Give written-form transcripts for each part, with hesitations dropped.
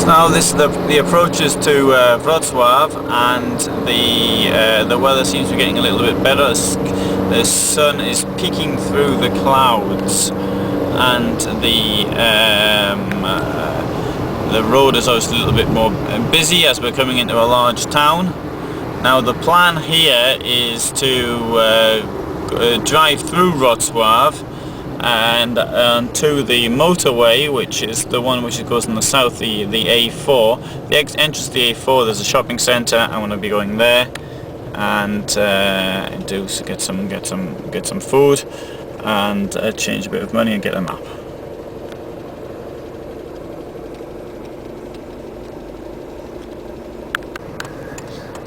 Now this is the approaches to Wrocław, and the weather seems to be getting a little bit better. The sun is peeking through the clouds, and the road is obviously a little bit more busy as we're coming into a large town. Now the plan here is to drive through Wrocław and to the motorway, which is the one which goes in the south, the A4. The entrance to the A4, there's a shopping centre. I want to be going there and get some food and change a bit of money and get a map.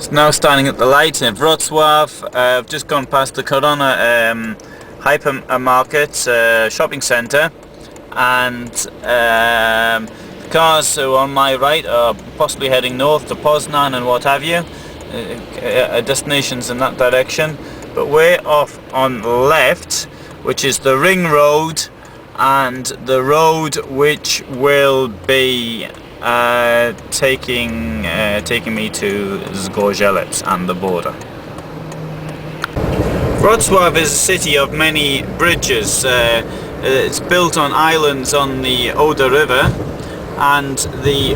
So now standing at the light in Wrocław. I've just gone past the Corona hypermarket shopping centre, and the cars on my right are possibly heading north to Poznan and what have you, destinations in that direction. But we're off on the left, which is the ring road and the road which will be taking me to Zgorzelec and the border. Wrocław is a city of many bridges. It's built on islands on the Oder River, and the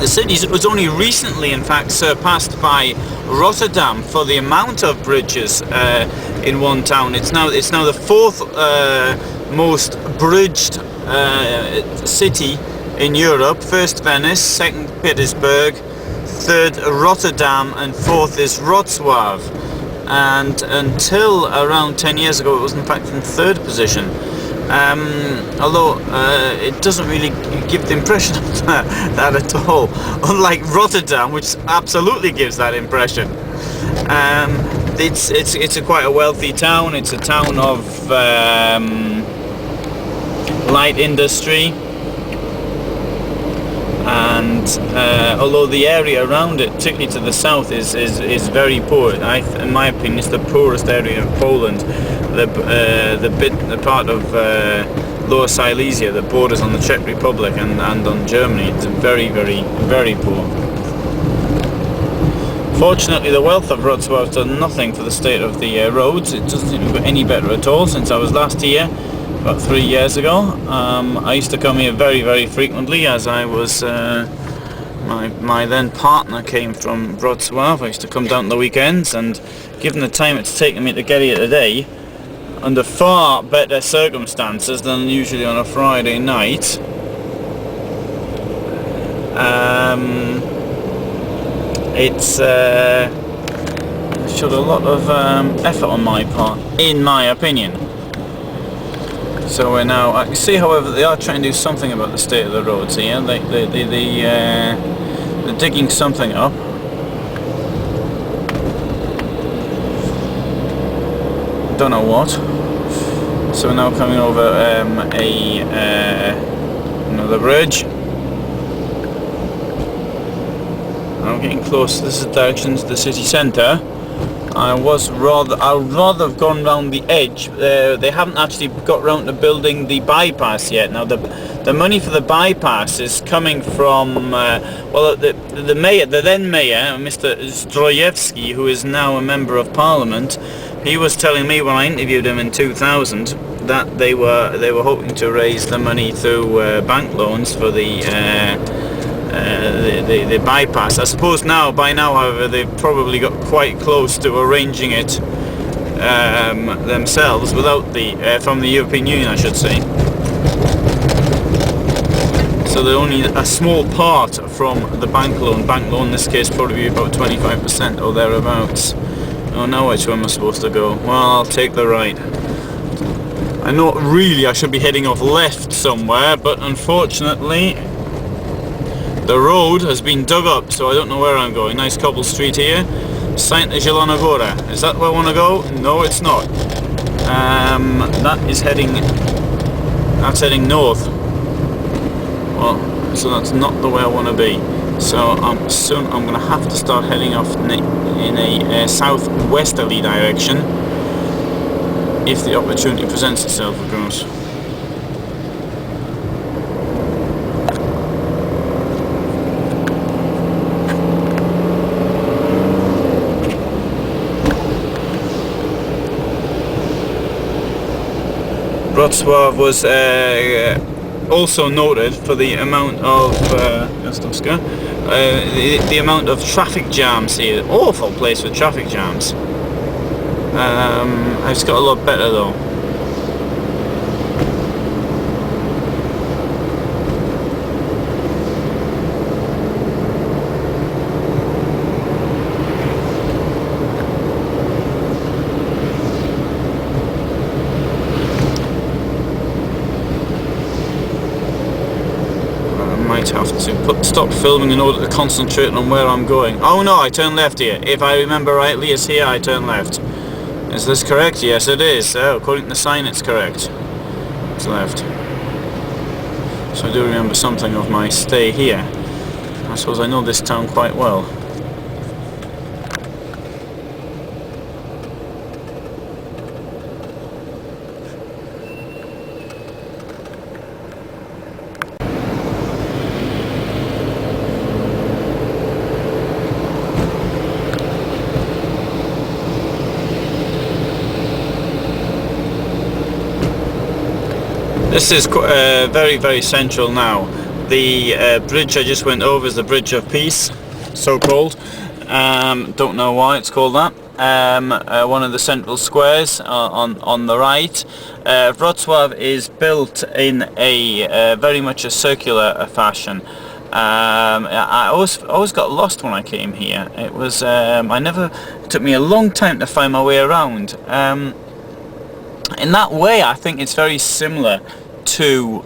city was only recently, in fact, surpassed by Rotterdam for the amount of bridges in one town. It's now the fourth most bridged city in Europe. First Venice, second Petersburg, third Rotterdam, and fourth is Wrocław. And until around 10 years ago it was in fact in third position, although it doesn't really give the impression of that at all, unlike Rotterdam, which absolutely gives that impression. It's quite a wealthy town. It's a town of light industry, and although the area around it, particularly to the south, is very poor. In my opinion, it's the poorest area of Poland. The part of Lower Silesia that borders on the Czech Republic and on Germany, it's very, very, very poor. Fortunately, the wealth of Wrocław has done nothing for the state of the roads. It doesn't seem to be any better at all since I was last here, about 3 years ago. I used to come here very, very frequently, as I was my then partner came from Wrocław. I used to come down on the weekends, and given the time it's taken me to get here today, under far better circumstances than usually on a Friday night, it's showed a lot of effort on my part, in my opinion. So we're now, I can see, however, they are trying to do something about the state of the roads here. They're digging something up. Don't know what. So we're now coming over another bridge. I'm getting close. This is the direction to the city centre. I would rather have gone round the edge. They haven't actually got round to building the bypass yet. Now the money for the bypass is coming from the mayor, the then mayor, Mr. Zdrojewski, who is now a member of Parliament. He was telling me when I interviewed him in 2000 that they were hoping to raise the money through bank loans for the bypass. I suppose by now, however, they've probably got quite close to arranging it themselves without from the European Union, I should say. So they're only a small part from the bank loan. Bank loan in this case probably about 25% or thereabouts. Oh, now which way am I supposed to go? Well, I'll take the right. I know really I should be heading off left somewhere, but unfortunately the road has been dug up, so I don't know where I'm going. Nice cobble street here. Saint Zielona Góra. Is that where I want to go? No, it's not. That's heading north. Well, so that's not the way I want to be. So soon I'm going to have to start heading off in a southwesterly direction, if the opportunity presents itself, of course. Wrocław was also noted for the amount of the amount of traffic jams here. Awful place with traffic jams. It's got a lot better though. Have to stop filming in order to concentrate on where I'm going. Oh no, I turn left here. If I remember rightly, it's here I turn left. Is this correct? Yes, it is. According to the sign, it's correct. It's left. So I do remember something of my stay here. I suppose I know this town quite well. This is very, very central now. The bridge I just went over is the Bridge of Peace, so called. Don't know why it's called that. One of the central squares on the right. Wrocław is built in a very much a circular fashion. I always got lost when I came here. It was it took me a long time to find my way around. In that way, I think it's very similar to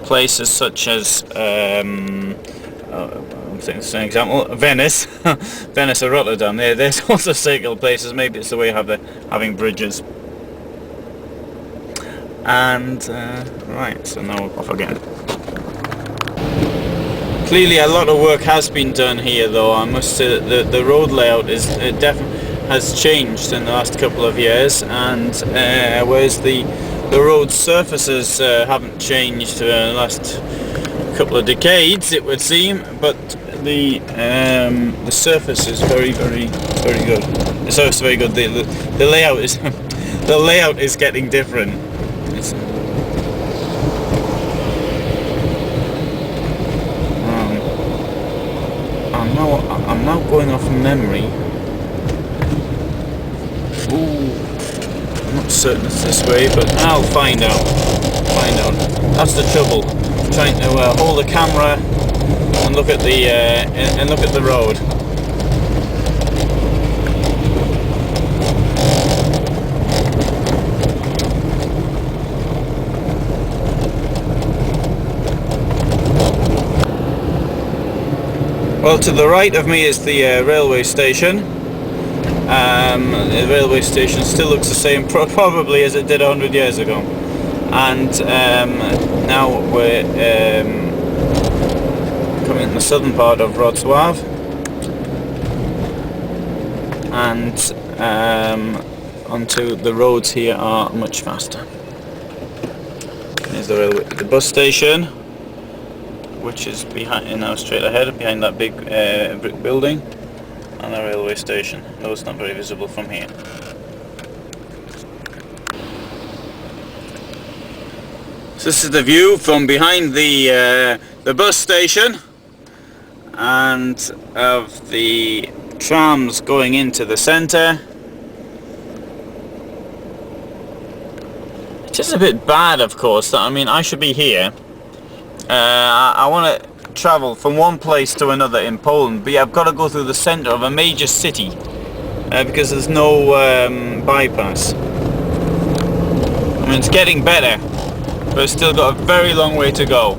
places such as I'm thinking an example, Venice, Venice or Rotterdam. There's also circular places. Maybe it's the way of having bridges. And right, so now we're off again. Clearly, a lot of work has been done here, though. I must say that the road layout is definitely has changed in the last couple of years, and whereas the road surfaces haven't changed in the last couple of decades, it would seem, but the surface is very good. The surface is very good. The layout is the layout is getting different. I'm now going off memory. Ooh, I'm not certain it's this way, but I'll find out. That's the trouble. Trying to hold the camera and look at the road. Well, to the right of me is the railway station. The railway station still looks the same probably as it did 100 years ago. And now we're coming in the southern part of Wrocław. And onto the roads here are much faster. There's the bus station, which is behind now straight ahead, behind that big brick building, and the railway station. Though it's not very visible from here. So this is the view from behind the bus station, and of the trams going into the centre. It is a bit bad, of course, that I should be here. I want to travel from one place to another in Poland, but yeah, I've got to go through the centre of a major city because there's no bypass. It's getting better, but it's still got a very long way to go.